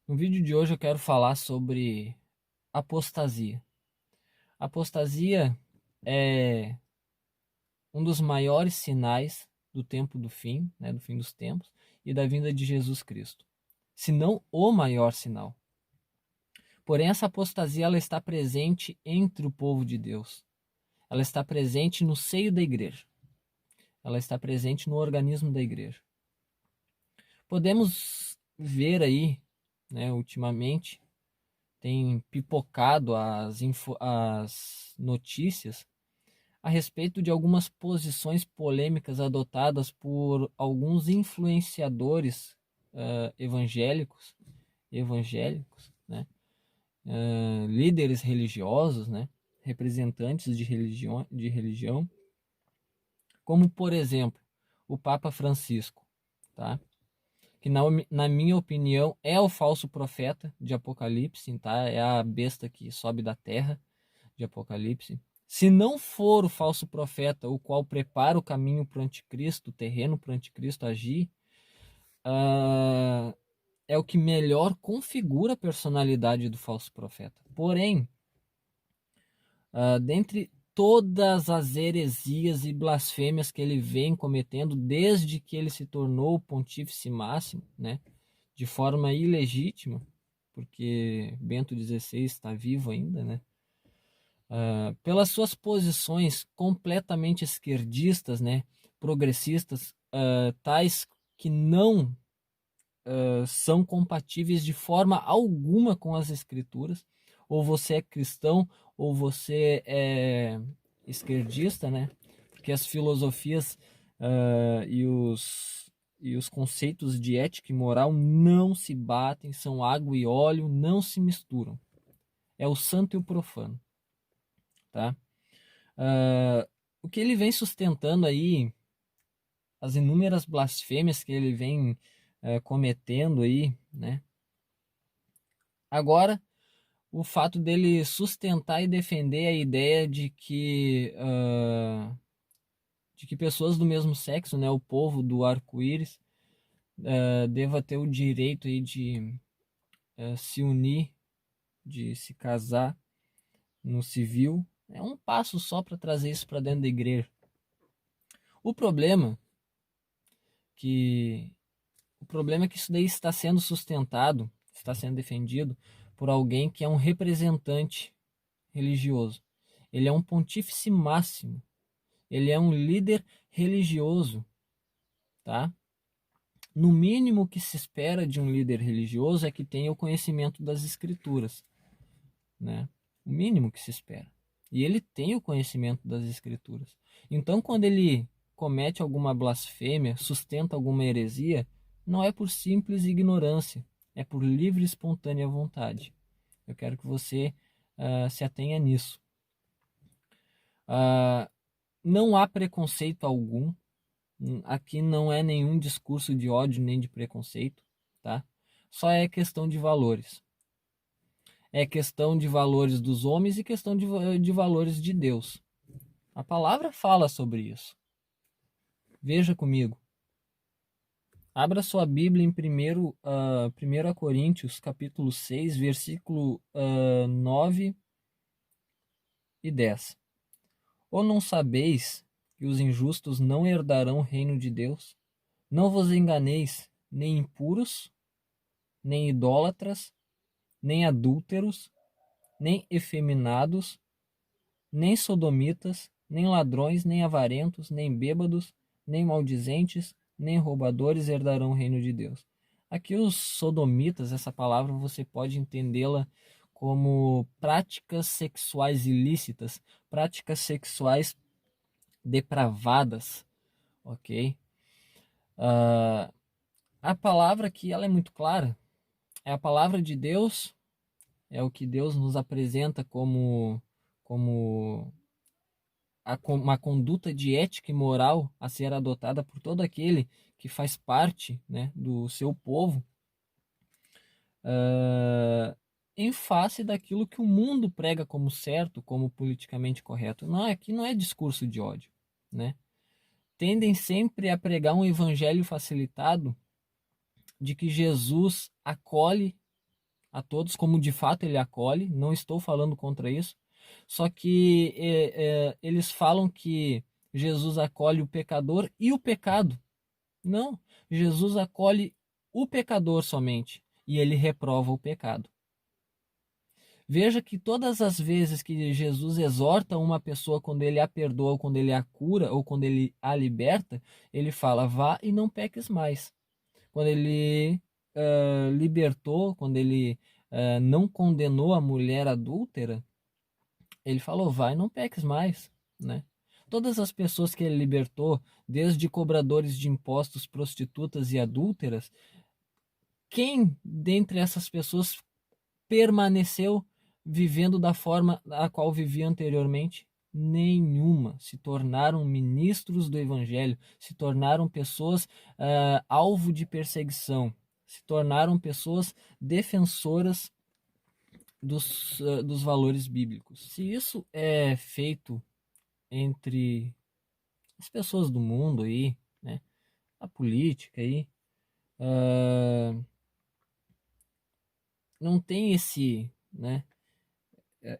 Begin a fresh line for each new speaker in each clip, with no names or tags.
No vídeo de hoje eu quero falar sobre apostasia. Apostasia é um dos maiores sinais do tempo do fim, né, do fim dos tempos e da vinda de Jesus Cristo. Se não o maior sinal. Porém, essa apostasia ela está presente entre o povo de Deus. Ela está presente no seio da igreja. Ela está presente no organismo da igreja. Podemos ver aí, né, ultimamente, tem pipocado as notícias a respeito de algumas posições polêmicas adotadas por alguns influenciadores evangélicos, né, líderes religiosos, né, representantes de religião, como por exemplo o Papa Francisco, tá? Que na minha opinião é o falso profeta de Apocalipse, tá? É a besta que sobe da terra de Apocalipse. Se não for o falso profeta, o qual prepara o caminho para o anticristo, o terreno para o anticristo agir, é o que melhor configura a personalidade do falso profeta. Porém, dentre todas as heresias e blasfêmias que ele vem cometendo desde que ele se tornou o pontífice máximo, né, de forma ilegítima, porque Bento XVI está vivo ainda, né, pelas suas posições completamente esquerdistas, né, progressistas, tais que não são compatíveis de forma alguma com as escrituras. Ou você é cristão, ou você é esquerdista, né? Porque as filosofias e os conceitos de ética e moral não se batem, são água e óleo, não se misturam. É o santo e o profano, tá? O que ele vem sustentando aí, as inúmeras blasfêmias que ele vem cometendo aí, né? Agora, o fato dele sustentar e defender a ideia de que pessoas do mesmo sexo, né, o povo do arco-íris, deva ter o direito aí de se unir, de se casar no civil, é um passo só para trazer isso para dentro da igreja. O problema que o problema é que isso daí está sendo sustentado, está sendo defendido por alguém que é um representante religioso. Ele é um pontífice máximo. Ele é um líder religioso, tá? No mínimo que se espera de um líder religioso é que tenha o conhecimento das escrituras, né? O mínimo que se espera. E ele tem o conhecimento das escrituras. Então, quando ele comete alguma blasfêmia, sustenta alguma heresia, não é por simples ignorância, é por livre e espontânea vontade. Eu quero que você se atenha nisso. Não há preconceito algum. Aqui não é nenhum discurso de ódio nem de preconceito, tá? Só é questão de valores. É questão de valores dos homens e questão de valores de Deus. A palavra fala sobre isso. Veja comigo. Abra sua Bíblia em 1 Coríntios, capítulo 6, versículo 9 e 10. Ou não sabeis que os injustos não herdarão o reino de Deus? Não vos enganeis, nem impuros, nem idólatras, nem adúlteros, nem efeminados, nem sodomitas, nem ladrões, nem avarentos, nem bêbados, nem maldizentes, nem roubadores herdarão o reino de Deus. Aqui os sodomitas, essa palavra você pode entendê-la como práticas sexuais ilícitas, práticas sexuais depravadas, ok? A palavra aqui ela é muito clara, é a palavra de Deus, é o que Deus nos apresenta como uma conduta de ética e moral a ser adotada por todo aquele que faz parte, né, do seu povo, em face daquilo que o mundo prega como certo, como politicamente correto. Não, aqui não é discurso de ódio, né? Tendem sempre a pregar um evangelho facilitado de que Jesus acolhe a todos, como de fato ele acolhe, não estou falando contra isso, só que eles falam que Jesus acolhe o pecador e o pecado. Não, Jesus acolhe o pecador somente e ele reprova o pecado. Veja que todas as vezes que Jesus exorta uma pessoa, quando ele a perdoa, ou quando ele a cura, ou quando ele a liberta, ele fala: vá e não peques mais. Quando ele libertou, quando ele não condenou a mulher adúltera, ele falou: vai, não peques mais, né? Todas as pessoas que ele libertou, desde cobradores de impostos, prostitutas e adúlteras, quem dentre essas pessoas permaneceu vivendo da forma a qual vivia anteriormente? Nenhuma. Se tornaram ministros do evangelho, se tornaram pessoas alvo de perseguição, se tornaram pessoas defensoras dos valores bíblicos. Se isso é feito entre as pessoas do mundo aí, né, a política aí, não tem esse, né,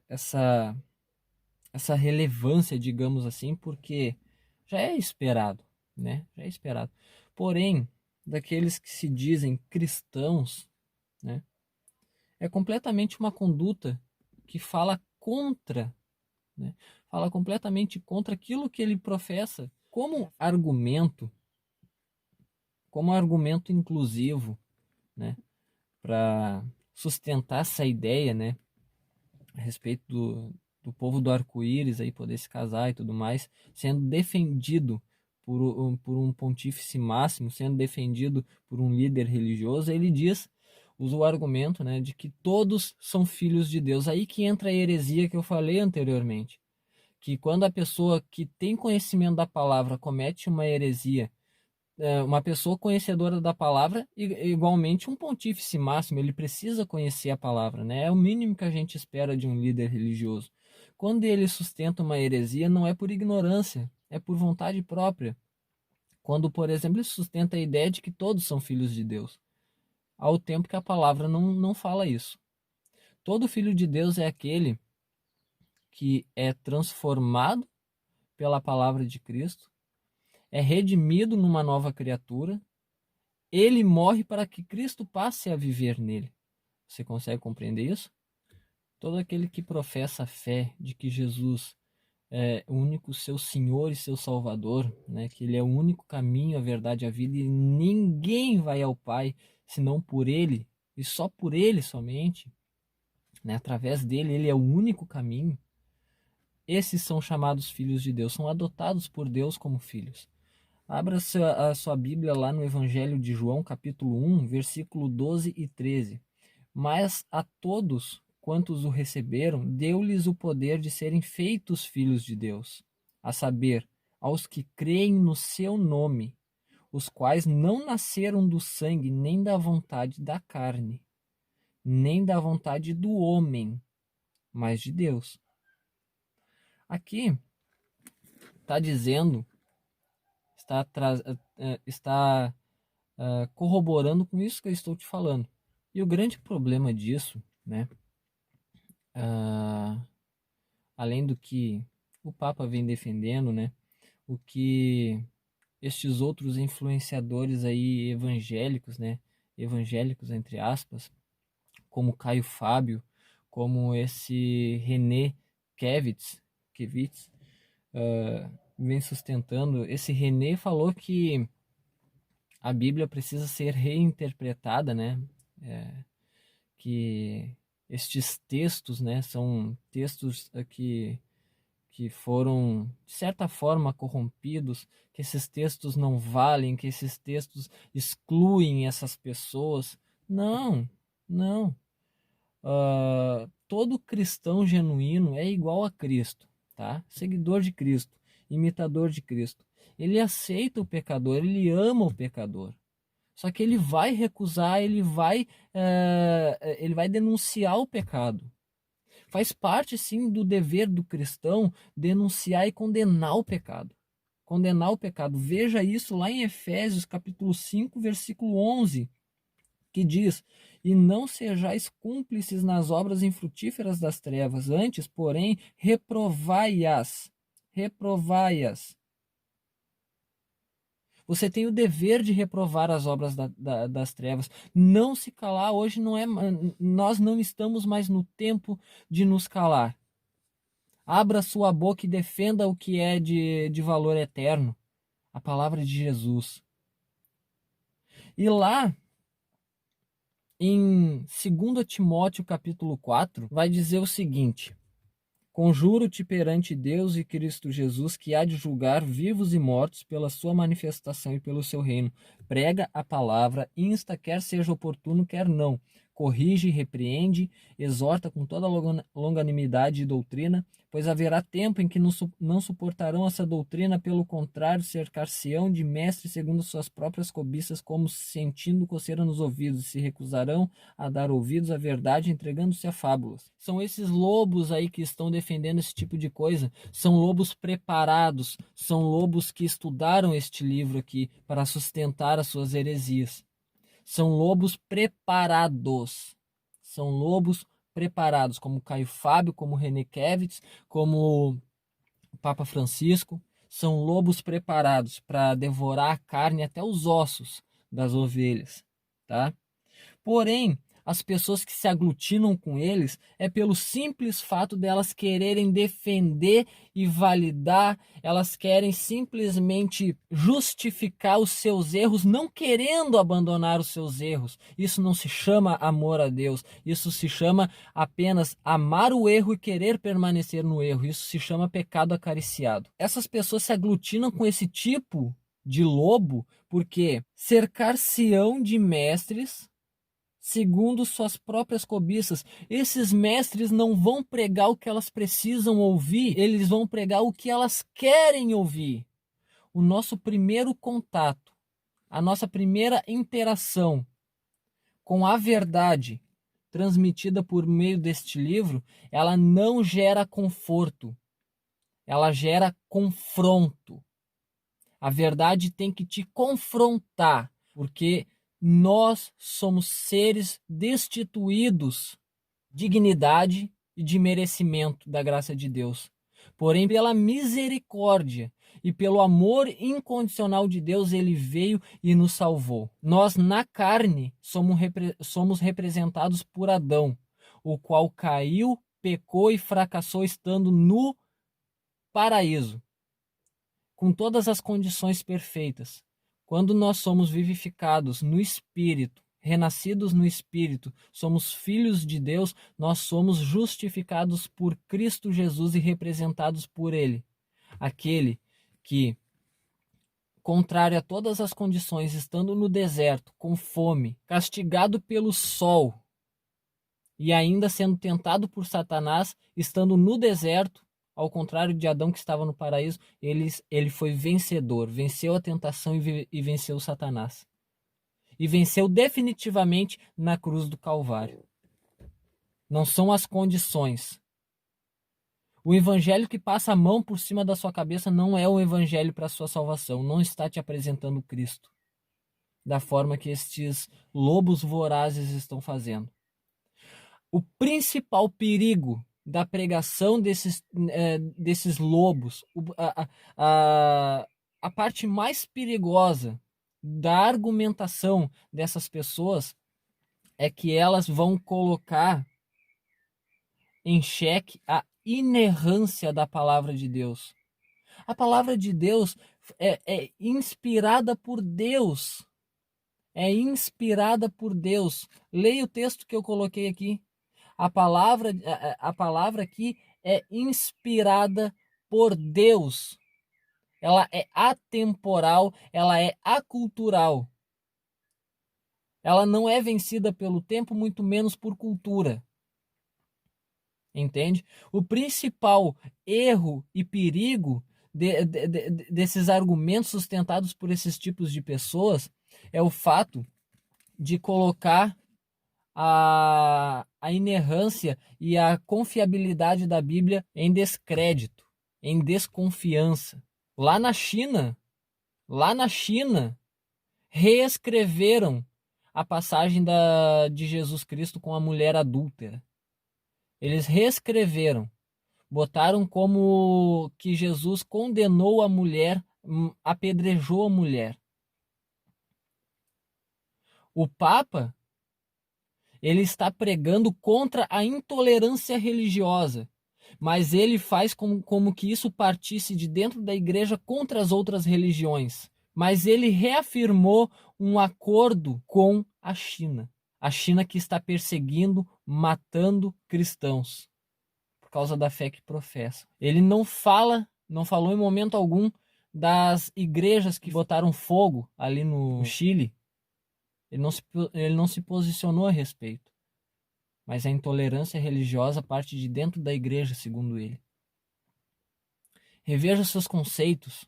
essa essa relevância, digamos assim, porque já é esperado, né? Já é esperado. Porém, daqueles que se dizem cristãos, né, é completamente uma conduta que fala contra, né? Fala completamente contra aquilo que ele professa como argumento inclusivo, né, para sustentar essa ideia, né, a respeito do povo do arco-íris aí poder se casar e tudo mais, sendo defendido por um pontífice máximo, sendo defendido por um líder religioso, ele diz, usa o argumento, né, de que todos são filhos de Deus. Aí que entra a heresia que eu falei anteriormente, que quando a pessoa que tem conhecimento da palavra comete uma heresia, uma pessoa conhecedora da palavra, igualmente um pontífice máximo, ele precisa conhecer a palavra, né? É o mínimo que a gente espera de um líder religioso. Quando ele sustenta uma heresia, não é por ignorância, é por vontade própria. Quando, por exemplo, ele sustenta a ideia de que todos são filhos de Deus, ao tempo que a palavra não fala isso. Todo filho de Deus é aquele que é transformado pela palavra de Cristo, é redimido numa nova criatura. Ele morre para que Cristo passe a viver nele. Você consegue compreender isso? Todo aquele que professa a fé de que Jesus é o único seu Senhor e seu Salvador, né? Que ele é o único caminho, a verdade e a vida, e ninguém vai ao Pai senão por ele, e só por ele somente, né? Através dele, ele é o único caminho. Esses são chamados filhos de Deus, são adotados por Deus como filhos. Abra a sua Bíblia lá no Evangelho de João, capítulo 1, versículo 12 e 13. Mas a todos quantos o receberam, deu-lhes o poder de serem feitos filhos de Deus, a saber, aos que creem no seu nome, os quais não nasceram do sangue, nem da vontade da carne, nem da vontade do homem, mas de Deus. Aqui está dizendo, está corroborando com isso que eu estou te falando. E o grande problema disso, né, além do que o Papa vem defendendo, né, o que estes outros influenciadores aí evangélicos, né, evangélicos entre aspas, como Caio Fábio, como esse René Kevitz, vem sustentando. Esse René falou que a Bíblia precisa ser reinterpretada, né? Que estes textos, né, são textos que foram, de certa forma, corrompidos, que esses textos não valem, que esses textos excluem essas pessoas. Não, não. Todo cristão genuíno é igual a Cristo, tá? Seguidor de Cristo, imitador de Cristo. Ele aceita o pecador, ele ama o pecador. Só que ele vai recusar, ele vai denunciar o pecado. Faz parte, sim, do dever do cristão denunciar e condenar o pecado. Condenar o pecado. Veja isso lá em Efésios, capítulo 5, versículo 11, que diz: e não sejais cúmplices nas obras infrutíferas das trevas, antes, porém, reprovai-as. Reprovai-as. Você tem o dever de reprovar as obras das trevas. Não se calar hoje não é. Nós não estamos mais no tempo de nos calar. Abra sua boca e defenda o que é de valor eterno. A palavra de Jesus. E lá, em 2 Timóteo capítulo 4, vai dizer o seguinte: conjuro-te perante Deus e Cristo Jesus, que há de julgar vivos e mortos pela sua manifestação e pelo seu reino. Prega a palavra, insta, quer seja oportuno, quer não. Corrige, repreende, exorta com toda longanimidade e doutrina, pois haverá tempo em que não suportarão essa doutrina, pelo contrário, cercar-se-ão de mestres segundo suas próprias cobiças, como sentindo coceira nos ouvidos, e se recusarão a dar ouvidos à verdade, entregando-se a fábulas. São esses lobos aí que estão defendendo esse tipo de coisa, são lobos preparados, são lobos que estudaram este livro aqui para sustentar as suas heresias. São lobos preparados. São lobos preparados, como Caio Fábio, como René Kevitz, como o Papa Francisco. São lobos preparados para devorar a carne até os ossos das ovelhas, tá? Porém, as pessoas que se aglutinam com eles é pelo simples fato delas quererem defender e validar, elas querem simplesmente justificar os seus erros, não querendo abandonar os seus erros. Isso não se chama amor a Deus, isso se chama apenas amar o erro e querer permanecer no erro. Isso se chama pecado acariciado. Essas pessoas se aglutinam com esse tipo de lobo porque cercar-se-ão de mestres segundo suas próprias cobiças. Esses mestres não vão pregar o que elas precisam ouvir, eles vão pregar o que elas querem ouvir. O nosso primeiro contato, a nossa primeira interação com a verdade transmitida por meio deste livro, ela não gera conforto, ela gera confronto. A verdade tem que te confrontar, porque nós somos seres destituídos de dignidade e de merecimento da graça de Deus. Porém, pela misericórdia e pelo amor incondicional de Deus, ele veio e nos salvou. Nós, na carne, somos representados por Adão, o qual caiu, pecou e fracassou estando no paraíso, com todas as condições perfeitas. Quando nós somos vivificados no Espírito, renascidos no Espírito, somos filhos de Deus, nós somos justificados por Cristo Jesus e representados por Ele. Aquele que, contrário a todas as condições, estando no deserto, com fome, castigado pelo sol, e ainda sendo tentado por Satanás, estando no deserto, ao contrário de Adão que estava no paraíso, ele foi vencedor, venceu a tentação e venceu Satanás. E venceu definitivamente na cruz do Calvário. Não são as condições. O evangelho que passa a mão por cima da sua cabeça não é o evangelho para a sua salvação, não está te apresentando Cristo, da forma que estes lobos vorazes estão fazendo. O principal perigo da pregação desses lobos, a parte mais perigosa da argumentação dessas pessoas é que elas vão colocar em xeque a inerrância da palavra de Deus. A palavra de Deus é inspirada por Deus. É inspirada por Deus. Leia o texto que eu coloquei aqui. A palavra aqui é inspirada por Deus. Ela é atemporal, ela é acultural. Ela não é vencida pelo tempo, muito menos por cultura. Entende? O principal erro e perigo desses argumentos sustentados por esses tipos de pessoas é o fato de colocar a inerrância e a confiabilidade da Bíblia em descrédito, em desconfiança. Lá na China, reescreveram a passagem de Jesus Cristo com a mulher adúltera. Eles reescreveram, botaram como que Jesus condenou a mulher, apedrejou a mulher. O Papa, ele está pregando contra a intolerância religiosa, mas ele faz como que isso partisse de dentro da igreja contra as outras religiões. Mas ele reafirmou um acordo com a China. A China que está perseguindo, matando cristãos por causa da fé que professam. Ele não falou em momento algum das igrejas que botaram fogo ali no Chile. Ele não se posicionou a respeito. Mas a intolerância religiosa parte de dentro da igreja, segundo ele. Reveja seus conceitos.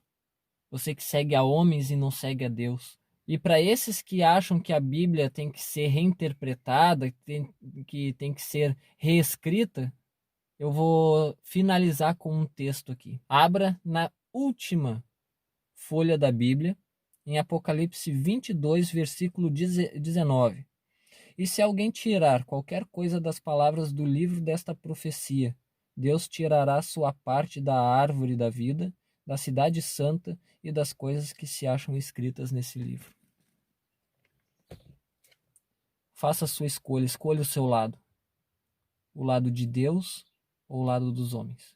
Você que segue a homens e não segue a Deus. E para esses que acham que a Bíblia tem que ser reinterpretada, que tem que ser reescrita, eu vou finalizar com um texto aqui. Abra na última folha da Bíblia, em Apocalipse 22, versículo 19. E se alguém tirar qualquer coisa das palavras do livro desta profecia, Deus tirará sua parte da árvore da vida, da cidade santa e das coisas que se acham escritas nesse livro. Faça a sua escolha o seu lado. O lado de Deus ou o lado dos homens.